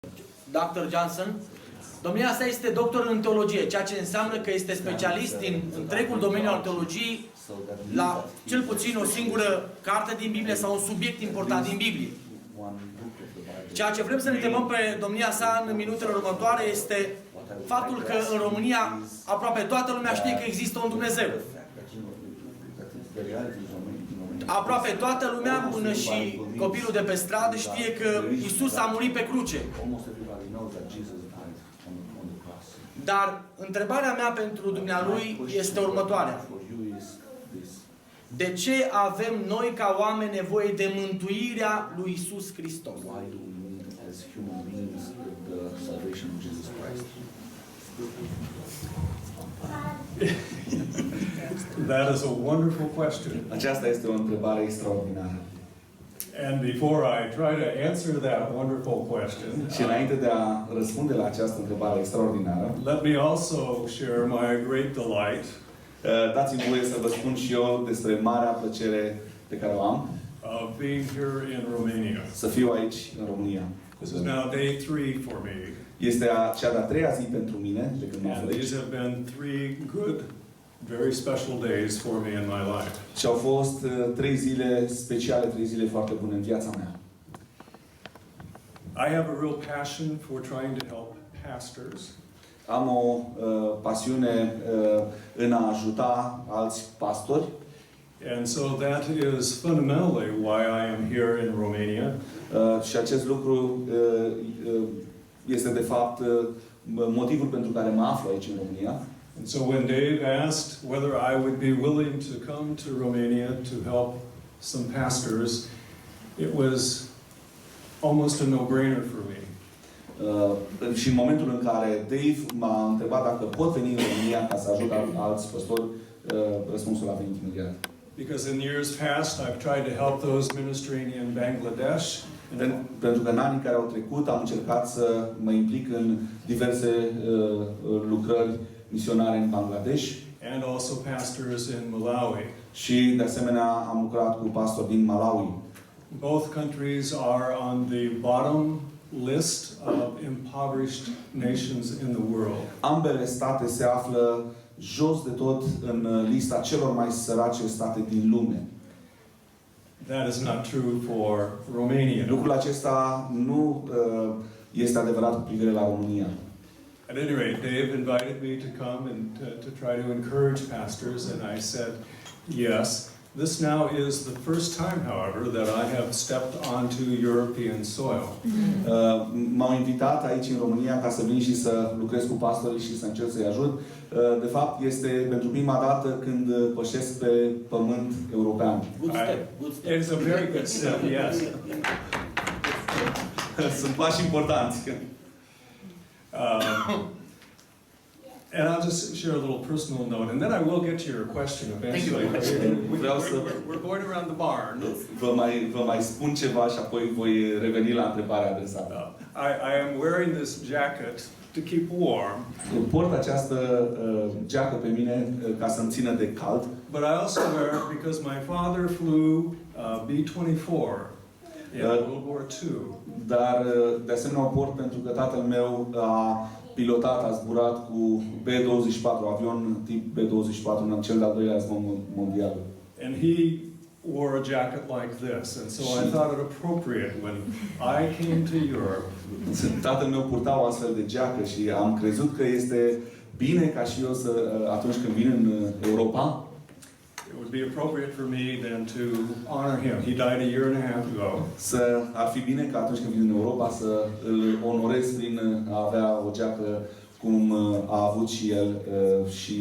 Dr. Johnson. Domnia sa este doctor în teologie, ceea ce înseamnă că este specialist din întregul domeniu al teologiei la cel puțin o singură carte din Biblie sau un subiect important din Biblie. Ceea ce vrem să ne întrebăm pe domnia sa în minutele următoare este faptul că în România aproape toată lumea știe că există un Dumnezeu. Aproape toată lumea, până și copilul de pe stradă, știe că Isus a murit pe cruce. Dar întrebarea mea pentru dumnealui este următoarea. De ce avem noi ca oameni nevoie de mântuirea lui Isus Hristos? That is a wonderful question. Aceasta este o întrebare extraordinară. And before I try to answer that wonderful question, Și înainte de a răspunde la această întrebare extraordinară, let me also share my great delight dați-mi voie să vă spun și eu despre marea plăcere pe care o am of being here in Romania. să fiu aici, în România. This is now day 3 for me. Este cea de-a treia zi pentru mine, de când mă aflu And aici. these have been 3 good, very special days for me in my life. Și au fost 3 zile speciale, 3 zile foarte bune în viața mea. I have a real passion for trying to help pastors. Am o pasiune în a ajuta alți pastori. And so that is fundamentally why I am here in Romania. Și acest lucru este de fapt motivul pentru care mă aflu aici în România. And so when Dave asked whether I would be willing to come to Romania to help some pastors, it was almost a no-brainer for me. Și în momentul în care Dave m-a întrebat dacă pot veni în România ca să ajut alți păstori, răspunsul a venit imediat. Because in years past I've tried to help those ministering in Bangladesh. Pentru că în anii care au trecut am încercat să mă implic în diverse lucrări misionare în Bangladesh. And also pastors in Malawi. Și de asemenea am lucrat cu pastori din Malawi. Both countries are on the bottom list of impoverished nations in the world. Ambele state se află jos de tot în lista celor mai sărace state din lume. That is not true for Romania. Lucrul acesta nu este adevărat cu privire la România. At any rate, Dave invited me to come and to try to encourage pastors, and I said yes. This now is the first time, however, that I have stepped onto European soil. M-au invitat aici în România ca să vin și să lucrez cu pastorii și să încerc să-i ajut. De fapt, este pentru prima dată când pășesc pe pământ european. Good step. Good step. It's a very good step, yes. Sunt pași importanți. And I'll just share a little personal note, and then I will get to your question eventually. We're going around the barn. Vă mai spun ceva și apoi voi reveni la întrebarea adresată. I am wearing this jacket to keep warm. Port această geacă pe mine ca să-mi țină de cald. But I also wear it because my father flew B-24 in World War II. Dar de asemenea o port pentru că tatăl meu a pilotat, a zburat cu B-24, avion tip B-24 în cel de-al doilea război mondial. And he wore a jacket like this, and so I thought it appropriate when I came to Europe. Tatăl meu purta o astfel de geacă și am crezut că este bine ca și eu să, atunci când vin în Europa, it would be appropriate for me then to honor him. He died a year and a half ago. Ar fi bine ca atunci când vin în Europa să îl onorez prin a avea o geacă cum a avut și el, și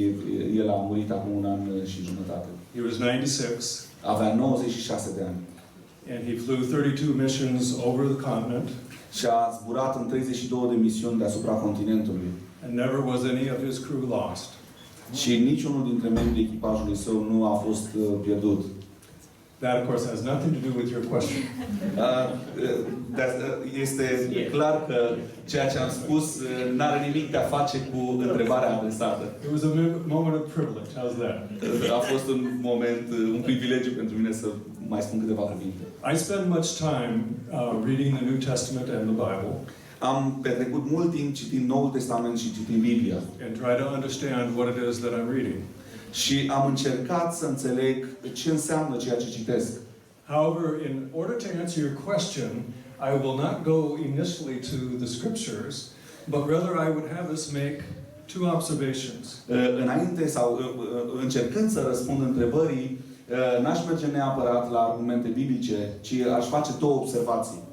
el a murit acum 1 an și jumătate. He was 96. Avea 96 de ani. And he flew 32 missions over the continent. Și a zburat în 32 de misiuni deasupra continentului. And never was any of his crew lost. Și niciunul dintre membrii echipajului său nu a fost pierdut. That, of course, has nothing to do with your question. Este clar că ceea ce am spus n-are nimic de a face cu întrebarea adresată. It was a moment of privilege. How's that? A fost un moment, un privilegiu pentru mine să mai spun câteva cuvinte. I spend much time reading the New Testament and the Bible. Am petrecut mult timp citind Noul Testament și citind Biblia. and try to understand what it is that I'm reading. Și am încercat să înțeleg ce înseamnă ceea ce citesc. However, in order to answer your question, I will not go initially to the scriptures, but rather I would have us make two observations. Înainte sau încercând să răspund întrebării, n-aș merge neapărat la argumente biblice, ci aș face două observații.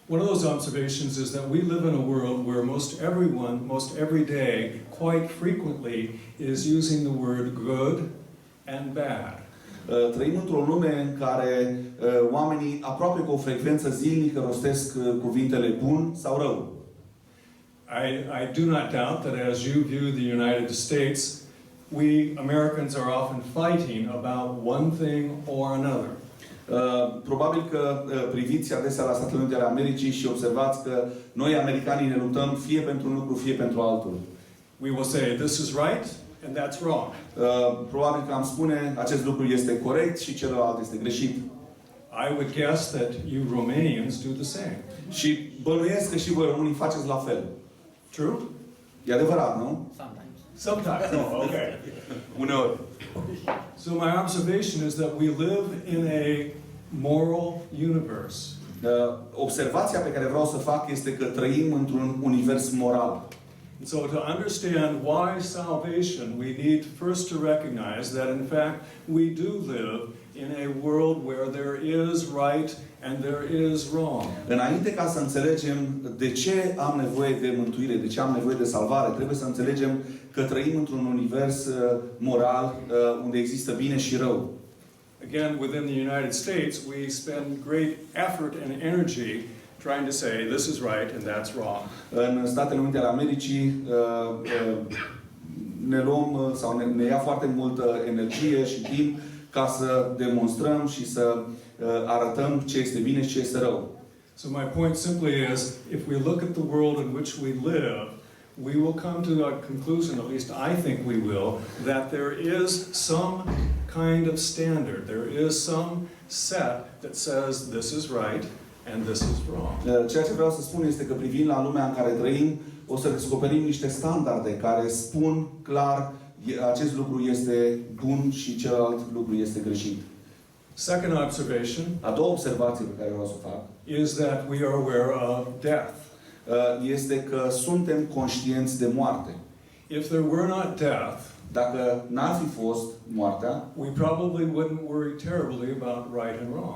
One of those observations is that we live in a world where most everyone, most every day, quite frequently, is using the word good and bad. Trăim într-o lume în care oamenii aproape cu o frecvență zilnică rostesc cuvintele bun sau rău. I do not doubt that as you view the United States, we Americans are often fighting about one thing or another. Probabil că priviți adesea la Statele Unite ale Americii și observați că noi, americanii, ne luptăm fie pentru un lucru, fie pentru altul. We will say, this is right and that's wrong. Probabil că am spune, acest lucru este corect și celălalt este greșit. I would guess that you Romanians do the same. Și bănuiesc că și voi românii faceți la fel. True? E adevărat, nu? Sometimes. Sometimes. Oh, okay. Uneori. So my observation is that we live in a moral universe. Observația pe care vreau să fac este că trăim într-un univers moral. And so to understand why salvation, we need first to recognize that in fact we do live in a world where there is right and there is wrong. Înainte ca să înțelegem de ce am nevoie de mântuire, de ce am nevoie de salvare, trebuie să înțelegem că trăim într-un univers moral unde există bine și rău. Again, within the United States, we spend great effort and energy trying to say this is right and that's wrong. În Statele Unite ale Americii ne luăm sau ne ia foarte multă energie și timp ca să demonstrăm și să arătăm ce este bine și ce este rău. So my point simply is, if we look at the world in which we live, we will come to a conclusion, at least I think we will, that there is some kind of standard. There is some set that says this is right and this is wrong. Ceea ce vreau să spun este că privind la lumea în care trăim, o să descoperim niște standarde care spun clar acest lucru este bun și celălalt lucru este greșit. Second observation A doua observație pe care vreau să o fac is that we are aware of death. Este că suntem conștienți de moarte. If there were not death, Dacă n-ar fi fost moartea, we probably wouldn't worry terribly about right and wrong.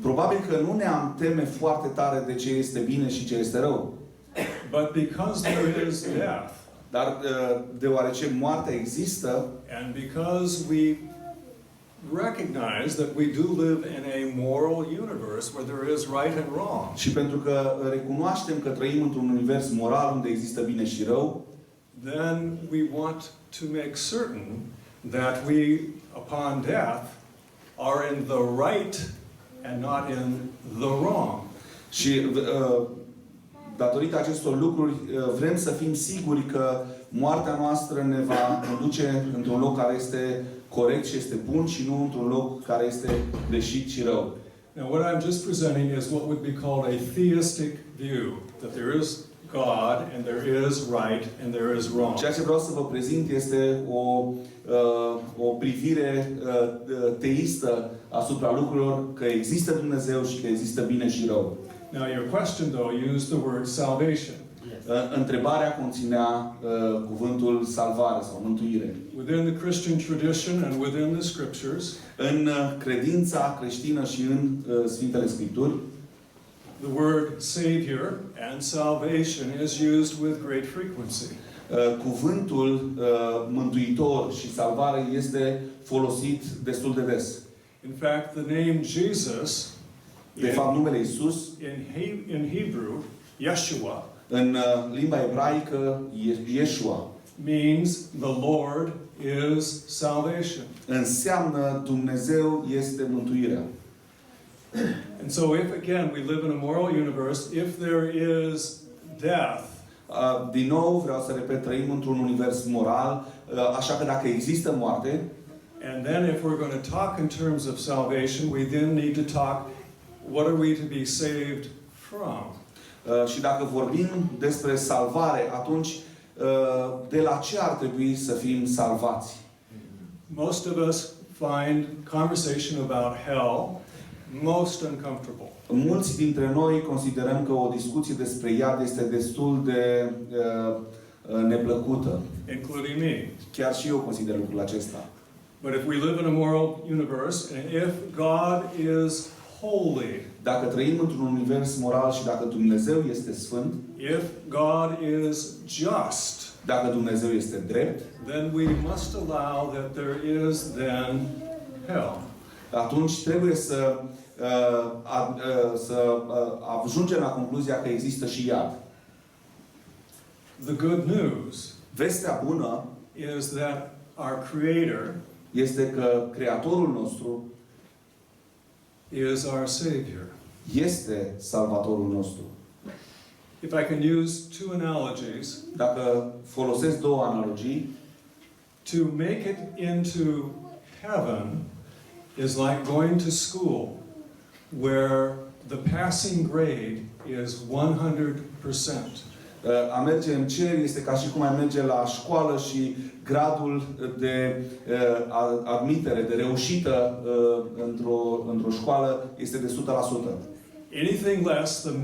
probabil că nu ne-am teme foarte tare de ce este bine și ce este rău. But because there is death, Dar deoarece moartea există and because we recognize that we do live in a moral universe where there is right and wrong, și pentru că recunoaștem că trăim într-un univers moral unde există bine și rău, then we want to make certain that we, upon death, are in the right and not in the wrong. și datorită acestor lucruri vrem să fim siguri că moartea noastră ne va duce într-un loc care este corect și este bun și nu într-un loc care este greșit și rău. Now, what I'm just presenting is what would be called a theistic view, that there is God and there is right and there is wrong. Ceea ce vreau să vă prezint este o privire teistă asupra lucrurilor, că există Dumnezeu și că există bine și rău. Now, your question, though, used the word salvation. Întrebarea conținea cuvântul salvare sau mântuire. Within the Christian tradition and within the scriptures, În credința creștină și în Sfintele Scripturi, the word Savior and salvation is used with great frequency. cuvântul mântuitor și salvare este folosit destul de des. In fact, the name Jesus, De fapt, numele Iisus, in Hebrew, Yeshua, în limba ebraică, Yeshua, means the Lord is salvation. înseamnă Dumnezeu este mântuirea. And so if, again, we live in a moral universe, if there is death, Din nou, vreau să repet, trăim într-un univers moral, așa că dacă există moarte, and then if we're going to talk in terms of salvation, we then need to talk, what are we to be saved from? Și dacă vorbim despre salvare, atunci de la ce ar trebui să fim salvați? Most of us find conversation about hell most uncomfortable. Mulți dintre noi considerăm că o discuție despre iad este destul de neplăcută. Including me. Chiar și eu consider lucrul acesta. But if we live in a moral universe, and if God is holy, Dacă trăim într-un univers moral și dacă Dumnezeu este sfânt, if God is just, dacă Dumnezeu este drept, then we must allow that there is then hell. atunci trebuie să ajungem la concluzia că există și iad. The good news Vestea bună is that our Creator este că Creatorul nostru is our Savior. este Salvatorul nostru. If I can use two analogies, Dacă folosesc două analogii, to make it into heaven is like going to school where the passing grade is 100%. a merge în cer este ca și cum ai merge la școală și gradul de admitere, de reușită într-o școală este de 100%. Anything less than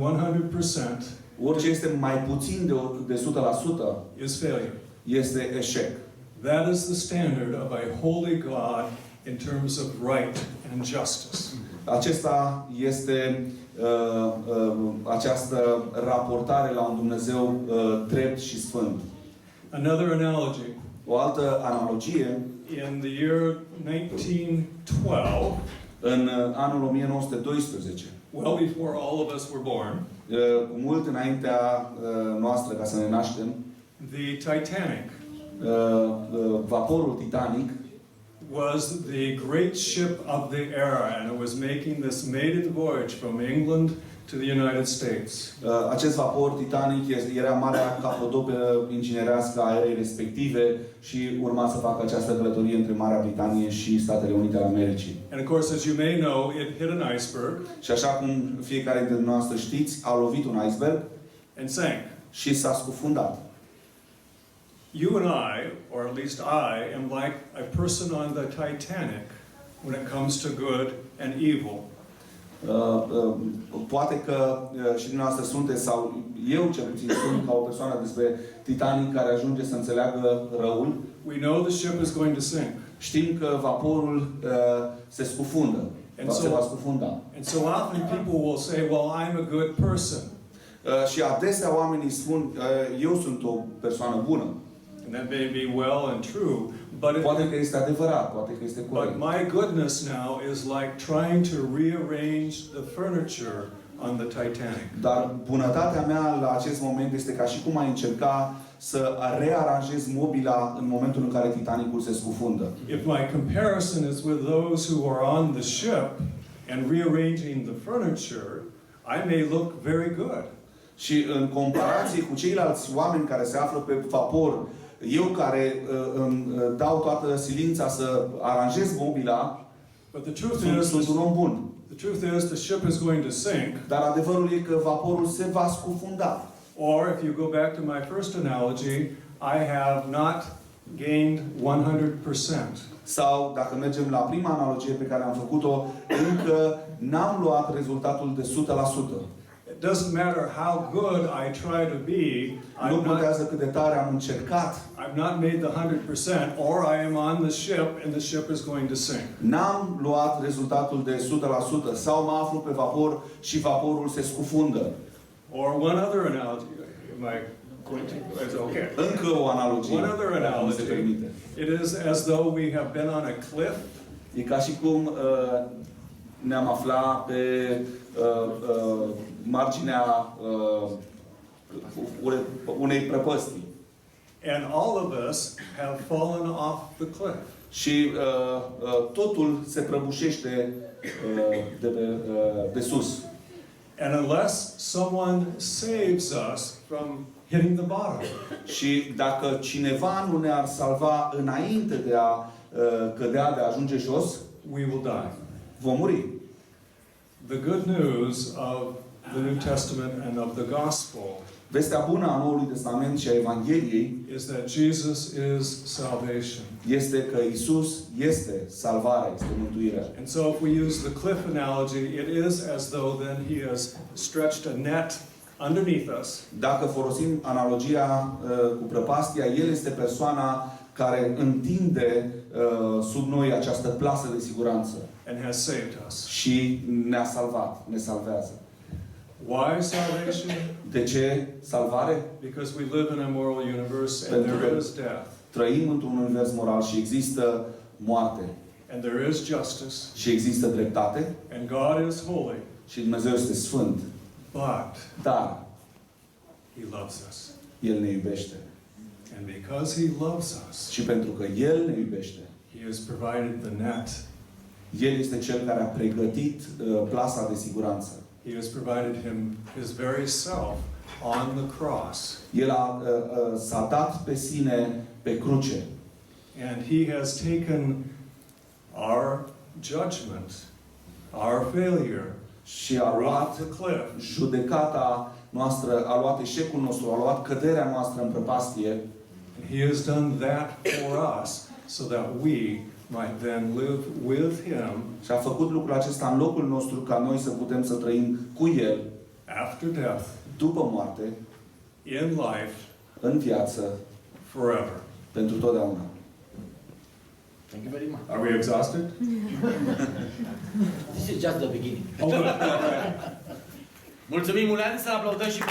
100% Orice este mai puțin de 100% is failure. este eșec. That is the standard of a holy God in terms of right and justice. Acesta este această raportare la un Dumnezeu drept și sfânt. Another analogy. O altă analogie, In the year 1912, în anul 1912, well before all of us were born, cu mult înaintea noastră ca să ne naștem, the Titanic vaporul Titanic was the great ship of the era, and it was making this maiden voyage from England to the United States. Acest vapor Titanic era marea capodopă inginerească a erei respective și urma să facă această călătorie între Marea Britanie și Statele Unite ale Americii. And of course, as you may know, it hit an iceberg Și așa cum fiecare dintre noastre știți, a lovit un iceberg and sank. și s-a scufundat. You and I, or at least I, am like a person on the Titanic when it comes to good and evil. Poate că și dumneavoastră sunteți, sau eu cel puțin sunt ca o persoană despre Titanic care ajunge să înțeleagă răul. We know the ship is going to sink. Știm că vaporul se scufundă. Se va scufunda. And so often people will say, well, I'm a good person. Și adesea oamenii spun, eu sunt o persoană bună. And that may be well and true, but Poate că este adevărat, poate că este corect. but my goodness now is like trying to rearrange the furniture on the Titanic. Dar bunătatea mea la acest moment este ca și cum ai încerca să rearanjezi mobila în momentul în care Titanicul se scufundă. If my comparison is with those who are on the ship and rearranging the furniture, I may look very good. Și în comparație cu ceilalți oameni care se află pe vapor, eu care îmi dau toată silința să aranjez mobila, But the truth is, sunt un om bun. the truth is, the ship is going to sink. Dar adevărul e că vaporul se va scufunda. Or if you go back to my first analogy, I have not gained 100%. Sau, dacă mergem la prima analogie pe care am făcut-o, încă n-am luat rezultatul de 100%. It doesn't matter how good I try to be, Nu contează cât de tare am încercat. I've not made the 100%, or I am on the ship and the ship is going to sink. N-am luat rezultatul de 100% sau mă aflu pe vapor și vaporul se scufundă. Or one other analogy. Am I going to? It's okay. Încă o analogie. One other analogy. Se permite. It is as though we have been on a cliff. E ca și cum ne-am aflat pe marginea unei prăpăstii. And all of us have fallen off the cliff. Și totul se prăbușește de sus. And unless someone saves us from hitting the bottom, Și dacă cineva nu ne-ar salva înainte de a cădea, de a ajunge jos, we will die. vom muri. The good news of the New Testament and of the gospel Vestea bună a Noului Testament și a Evangheliei is that Jesus is salvation. este că Isus este salvarea, este mântuirea. And so if we use the cliff analogy, it is as though then he has stretched a net underneath us. Dacă folosim analogia cu prăpastia, El este persoana care întinde sub noi această plasă de siguranță And has saved us. și ne-a salvat, ne salvează. Why salvation? De ce salvare? Because we live in a moral universe and Pentru there că is death. trăim într-un univers moral și există moarte And there is justice. și există dreptate And God is holy. și Dumnezeu este sfânt. But Dar he loves us. El ne iubește. And because he loves us, Și pentru că El ne iubește, he has provided the net. El este Cel care a pregătit plasa de siguranță. He has provided his very self on the cross. El s-a dat pe sine pe cruce And he has taken our judgment, our failure, și a off luat the cliff. judecata noastră, a luat eșecul nostru, a luat căderea noastră în prăpastie And he has done that for us so that we might then live with him și a făcut lucrul acesta în locul nostru ca noi să putem să trăim cu El after death, după moarte, in life, în viață, forever. pentru totdeauna. Thank you very much. Are we exhausted? This is just the beginning. Oh, good. Mulțumim, Ulean, să aplaudăm și pe